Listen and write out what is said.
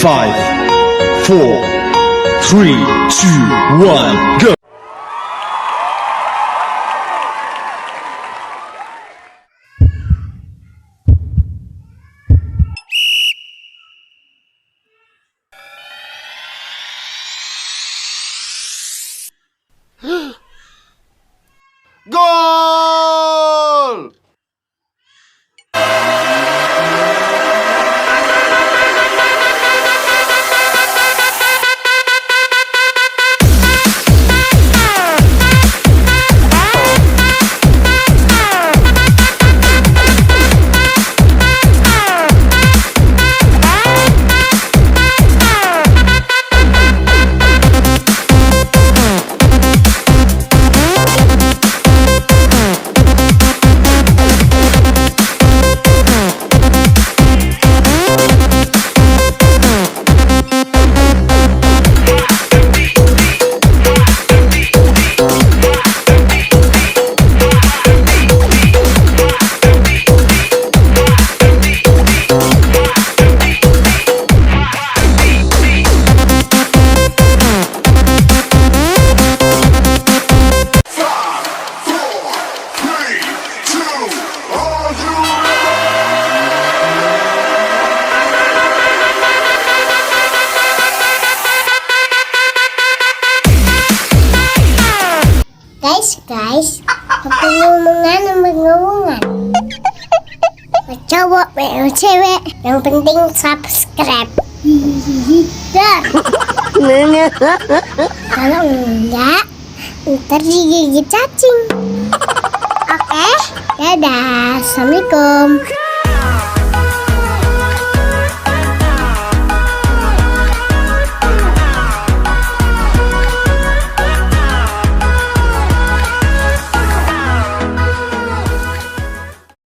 5, 4, 3, 2, 1, go! Gol! Guys, ngomong-ngomongan. Cowok, cewek, yang penting subscribe. Dan kalau enggak, ntar digigit cacing. Oke, dadah, assalamualaikum.